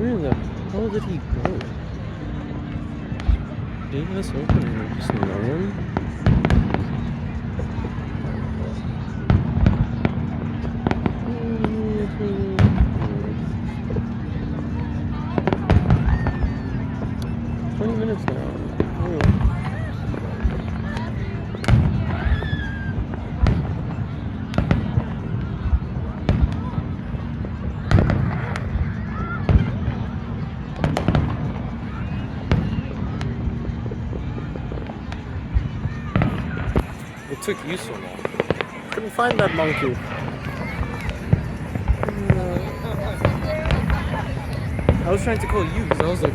Where the hell did he go? Leave us open and just no one? 20 minutes now. It took you so long. Couldn't find that monkey. I was trying to call you because I was like,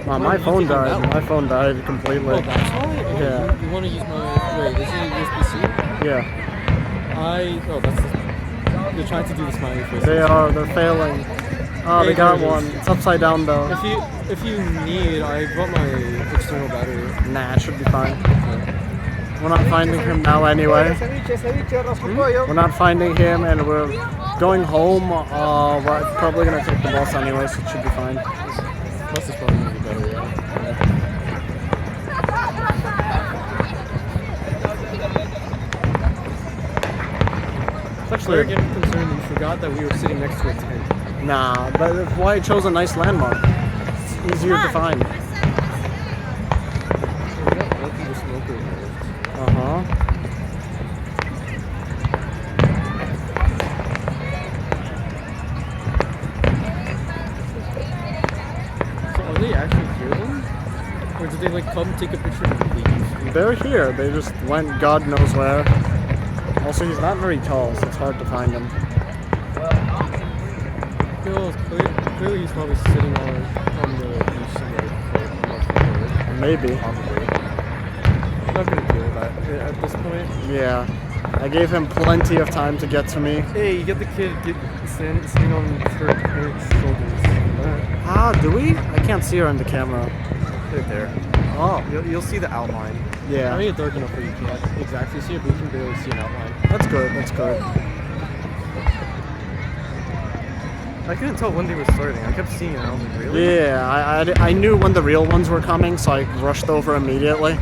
my phone died. My phone died completely. Oh, that's why? Oh, yeah. You want to use my... Wait, is it a USB-C? Yeah. They're trying to do the smiley face. They're failing. Oh, hey, they got one. It's upside down though. If you need, I brought my external battery. Nah, it should be fine. Okay. We're not finding him now anyway. We're not finding him and we're going home. We're probably going to take the bus anyway, so it should be fine. Bus is probably going to be better, yeah. It's actually getting concerned that you forgot that we were sitting next to a tent. Nah, but that's why I chose a nice landmark. It's easier to find. Uh-huh. So are they actually here then? Or did they like come take a picture and leave? They're here. They just went God knows where. Also, he's not very tall, so it's hard to find him. Clearly he's probably sitting on the beach somewhere. Maybe. Probably. I'm not gonna deal with that at this point. Yeah. I gave him plenty of time to get to me. Hey, you get the kid sitting on her parents' shoulders. Ah, do we? I can't see her on the camera. Right there. Oh. You'll see the outline. Yeah. I made it dark enough where you can't exactly see it, but you can barely see an outline. That's good, that's good. I couldn't tell when they were starting. I kept seeing it and I was like, really? Yeah, I knew when the real ones were coming, so I rushed over immediately.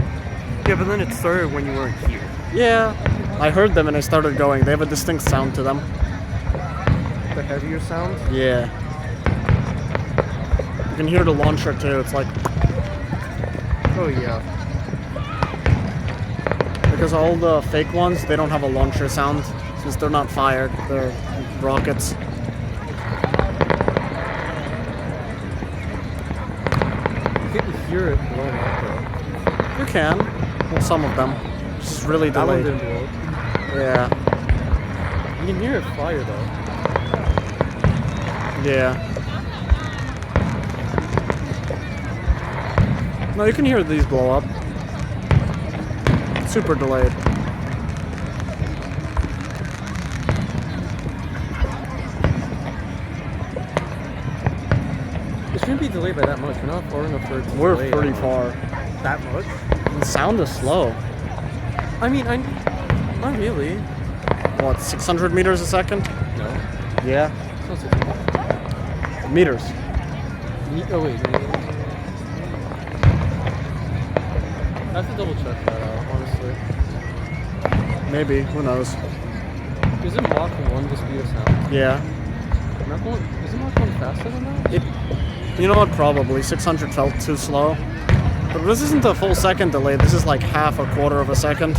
Yeah, but then it started when you weren't here. Yeah, I heard them and I started going. They have a distinct sound to them. The heavier sound? Yeah. You can hear the launcher too. It's like... Oh, yeah. Because all the fake ones, they don't have a launcher sound. Since they're not fired, they're rockets. Hear it blowing up though. You can. Well, some of them. It's just really delayed. That one didn't blow. Yeah. You can hear it fire though. Yeah. No, you can hear these blow up. Super delayed. It shouldn't be delayed by that much. We're not far enough for it to We're pretty far. That much? The sound is slow. I mean, not really. What, 600 meters a second? No. Yeah. It's not 600. Meters. Oh, wait. I have to double check that out, honestly. Maybe. Who knows? Isn't Mach 1 the speed of sound? Yeah. Isn't Mach 1 faster than that? You know what, probably. 600 felt too slow. But this isn't a full second delay, this is like half a quarter of a second.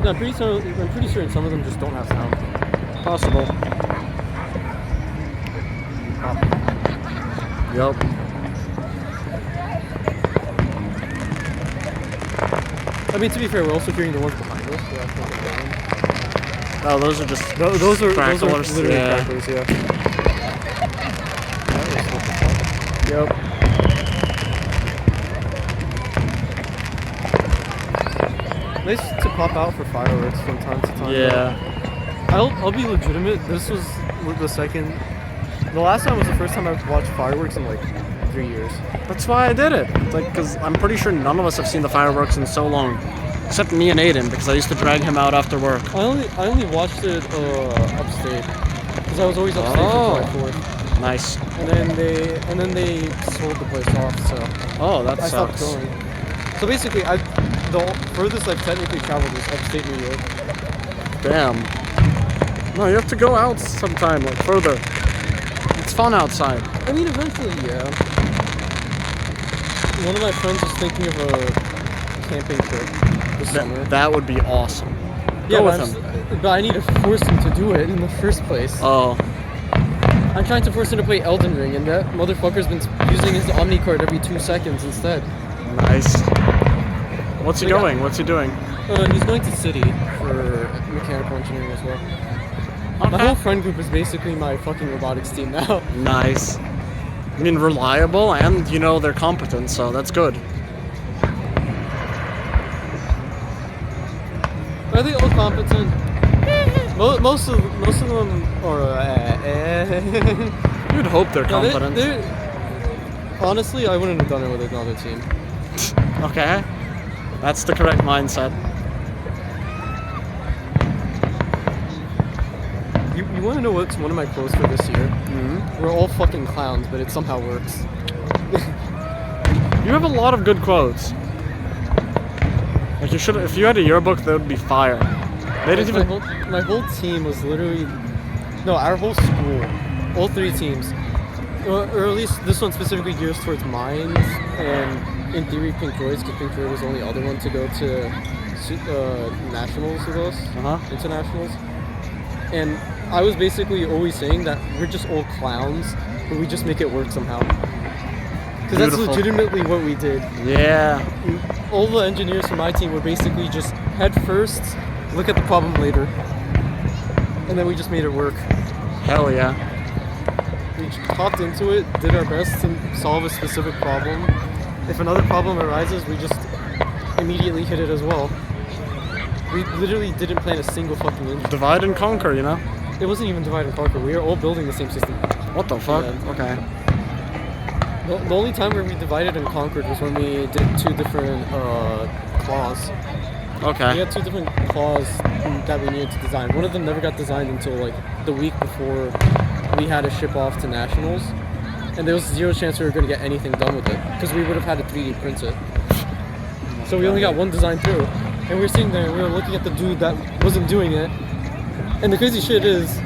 No, I'm pretty certain some of them just don't have sound. Possible. Yup. I mean, to be fair, we're also hearing the ones behind us. So that's not oh, those are just those are literally cracklers, yeah. Yep. Nice to pop out for fireworks from time to time. Yeah. I'll be legitimate. This was the second. The last time was the first time I've watched fireworks in like 3 years. That's why I did it. Like, because I'm pretty sure none of us have seen the fireworks in so long. Except me and Aiden, because I used to drag him out after work. I only watched it upstate, because I was always upstate for July 4th. Nice. And then they sold the place off, so that I sucks. stopped going. So basically, the furthest I've technically traveled is upstate New York. Damn. No, you have to go out sometime, like further. It's fun outside. I mean, eventually, yeah. One of my friends is thinking of a camping trip this summer. That would be awesome. Yeah, go with him. But I need to force him to do it in the first place. Oh. I'm trying to force him to play Elden Ring, and that motherfucker's been using his Omni card every 2 seconds instead. Nice. What's he going? What's he doing? He's going to City for mechanical engineering as well. Okay. My whole friend group is basically my fucking robotics team now. Nice. I mean, reliable, and you know they're competent, so that's good. Are they all competent? Most of them are. You'd hope they're competent. Honestly, I wouldn't have done it with another team. Okay, that's the correct mindset. You want to know what's one of my quotes for this year? Mm-hmm. We're all fucking clowns, but it somehow works. You have a lot of good quotes. Like you should, if you had a yearbook, that would be fire. They didn't even. My whole team was literally, no, our whole school, all 3 teams, or at least this one specifically gears towards mines, and in theory Pink Droids, because Pink Droid was the only other one to go to nationals with us, internationals. And I was basically always saying that we're just all clowns, but we just make it work somehow. Because that's legitimately what we did. Yeah. All the engineers from my team were basically just head first, look at the problem later, and then we just made it work. Hell yeah. We hopped into it, did our best to solve a specific problem. If another problem arises, we just immediately hit it as well. We literally didn't plan a single fucking engine. Divide and conquer, you know? It wasn't even divide and conquer. We were all building the same system. What the fuck? Yeah. Okay. The only time where we divided and conquered was when we did 2 different claws. Okay. We had 2 different claws that we needed to design. One of them never got designed until like the week before we had to ship off to nationals, and there was 0 chance we were going to get anything done with it because we would have had to 3D print it. So we only got 1 design through, and we were sitting there and we were looking at the dude that wasn't doing it. And the crazy shit is,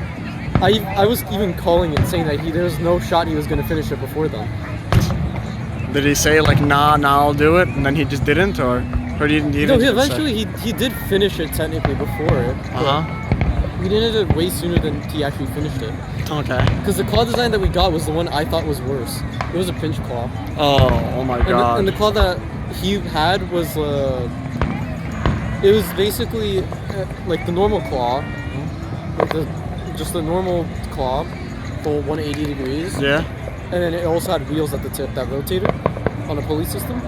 I was even calling it, saying that there was no shot he was going to finish it before then. Did he say like, nah, I'll do it, and then he just didn't, or he didn't? No, eventually he did finish it technically before it. We did it way sooner than he actually finished it. Okay. Because the claw design that we got was the one I thought was worse. It was a pinch claw. Oh my god. And the claw that he had was it was basically like the normal claw, like just the normal claw, full 180 degrees. Yeah. And then it also had wheels at the tip that rotated on a pulley system.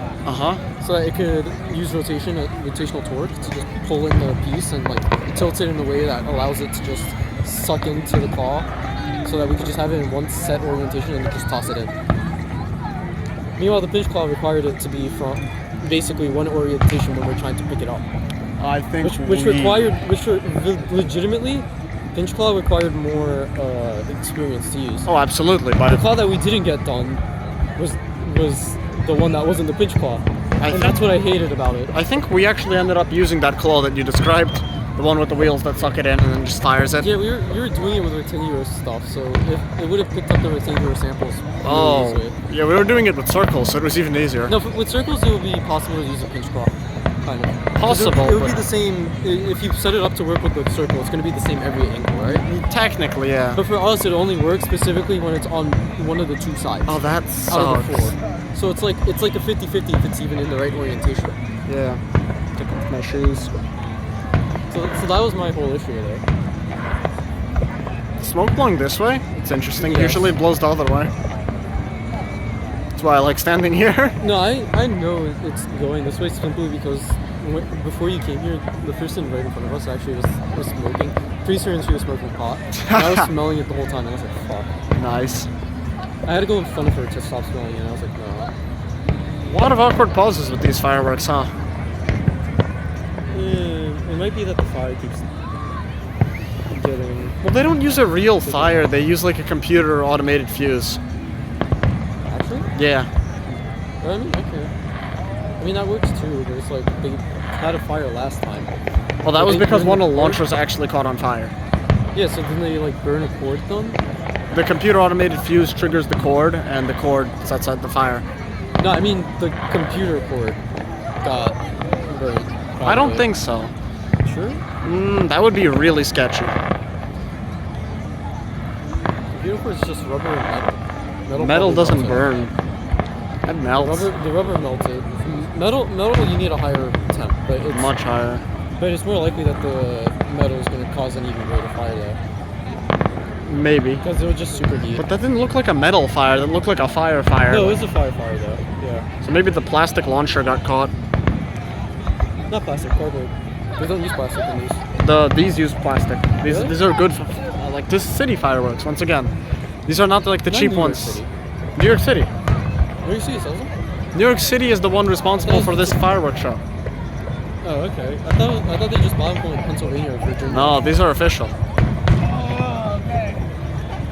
So that it could use rotational torque to just pull in the piece and like tilt it in a way that allows it to just suck into the claw, so that we could just have it in one set orientation and just toss it in. Meanwhile, the pinch claw required it to be from basically one orientation when we're trying to pick it up. I think legitimately, pinch claw required more experience to use. Oh, absolutely. But the claw that we didn't get done was the one that wasn't the pinch claw. And that's what I hated about it. I think we actually ended up using that claw that you described, the one with the wheels that suck it in and then just fires it. Yeah, we were doing it with rectangular stuff, so it would have picked up the rectangular samples really easily. Yeah, we were doing it with circles, so it was even easier. No, with circles it would be possible to use a pinch claw. Kind of. Possible. It would be the same, if you set it up to work with the circle, it's going to be the same every angle, right? Technically, yeah. But for us, it only works specifically when it's on one of the 2 sides. Oh, that sucks. Out of the 4. So it's like a 50-50 if it's even in the right orientation. Yeah. Take off my shoes. So that was my whole issue there. Smoke blowing this way? It's interesting. Yes. Usually it blows the other way. That's why I like standing here. No, I know it's going this way simply because before you came here, the person right in front of us actually was smoking. Pretty certain she was smoking pot. And I was smelling it the whole time, and I was like, fuck. Nice. I had to go in front of her to stop smelling it, and I was like, no. A lot of awkward pauses with these fireworks, huh? might be that the fire keeps getting. Well, they don't use a real fire. They use like a computer automated fuse. Actually? Yeah. I mean, okay. I mean, that works too, but it's like they had a fire last time. Well, that was because one of the launchers actually caught on fire. Yeah, so then they like burn a cord then? The computer automated fuse triggers the cord, and the cord sets out the fire. No, I mean the computer cord got burned. I don't think so. Sure? That would be really sketchy. Computer cord is just rubber and metal. Metal doesn't melted. burn. It melts. The rubber melted. Metal, you need a higher temp, but it's Much higher. But it's more likely that the metal is going to cause an even greater fire though. Maybe. Because it would just superheat. But that didn't look like a metal fire. That looked like a fire. No, it was a fire though. Yeah. So maybe the plastic launcher got caught. Not plastic, cardboard. They don't use plastic in these. These use plastic. Really? These are good for like this city fireworks. Once again, these are not like the Not cheap New York ones. City. New York City. New York City sells them? New York City is the one responsible for this fireworks show. Oh, okay. I thought they just bought them from like Pennsylvania or Virginia. No, these are official.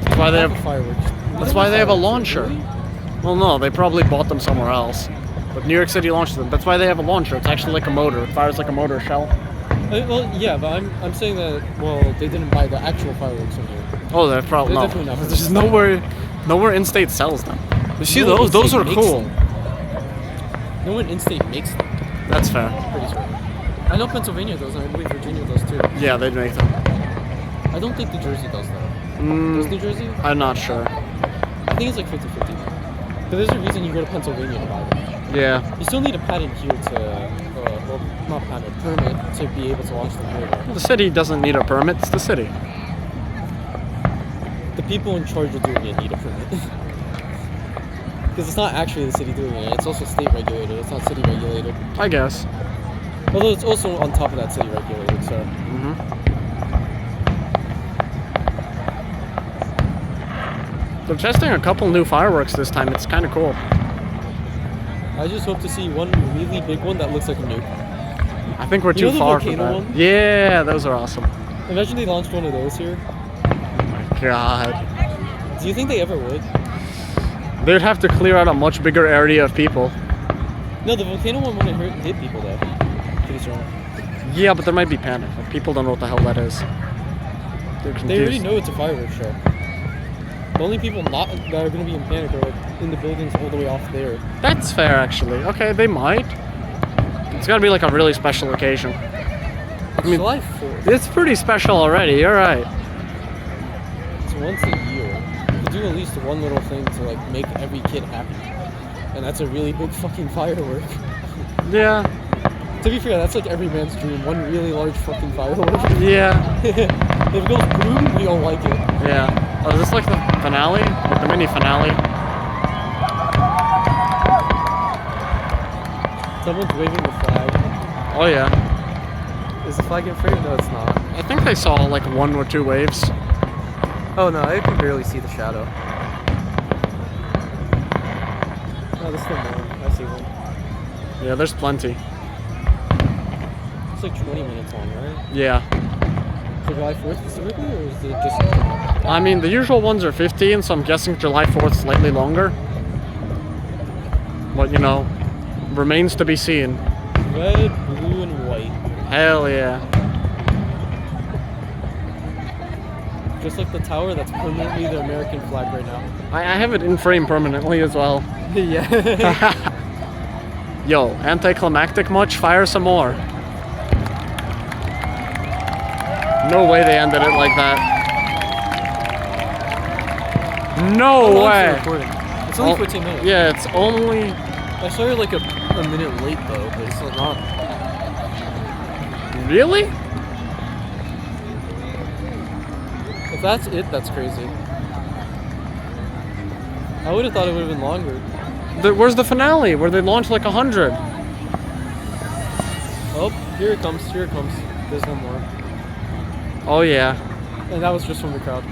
That's why they have fireworks. That's why they have a launcher. Well, no, they probably bought them somewhere else. But New York City launched them. That's why they have a launcher. It's actually like a motor. It fires like a motor shell. Well, yeah, but I'm saying that they didn't buy the actual fireworks from here. Oh, they're probably They're no. definitely not. There's nowhere in-state sells them. You see No those? Those are in-state makes cool. them. No one in-state makes them. That's fair. Pretty sure. I know Pennsylvania does, and I believe Virginia does too. Yeah, they make them. I don't think New Jersey does though. Does New Jersey? I'm not sure. I think it's like 50-50 now. But there's a reason you go to Pennsylvania to buy them. Yeah. You still need a patent here well, not patent, permit to be able to launch them here. Though. The city doesn't need a permit. It's the city. The people in charge of doing it need a permit. Because it's not actually the city doing it. It's also state regulated. It's not city regulated. I guess. Although it's also on top of that city regulated, so. They're testing a couple new fireworks this time. It's kind of cool. I just hope to see one really big one that looks like a nuke. I think we're too know the far for volcano that. one? Yeah, those are awesome. Imagine they launched one of those here. God. Do you think they ever would? They'd have to clear out a much bigger area of people. No, the volcano one wouldn't hit people though. Pretty sure. Yeah, but there might be panic. Like, people don't know what the hell that is. They're confused. They already know it's a fireworks show. The only people that are going to be in panic are like in the buildings all the way off there. That's fair, actually. Okay, they might. It's got to be like a really special occasion. I mean, July 4th. it's pretty special already. You're right. It's once a year. You could do at least one little thing to like make every kid happy, and that's a really big fucking firework. Yeah. To be fair, that's like every man's dream. One really large fucking firework. Yeah. If it goes boom, we all like it. Yeah. Oh, is this like the finale? Like the mini finale? Someone's waving the flag. Oh, yeah. Is the flag in frame? No, it's not. I think they saw like 1 or 2 waves. Oh no, I can barely see the shadow. No, there's still more. I see one. Yeah, there's plenty. It's like 20 minutes long, right? Yeah. For July 4th specifically, or is it just... I mean, the usual ones are 15, so I'm guessing July 4th slightly longer. But, you know, remains to be seen. Red, blue, and white. Hell yeah. Just like the tower that's permanently the American flag right now. I have it in frame permanently as well. Yeah. Yo, anticlimactic much? Fire some more. No way they ended it like that. No way. It's only 14 minutes. Yeah, it's only... I started like a minute late though, but it's not. Really? If that's it, that's crazy. I would have thought it would have been longer. Where's the finale? Where they launch like 100? Oh, here it comes. Here it comes. There's no more. Oh yeah. And that was just from the crowd.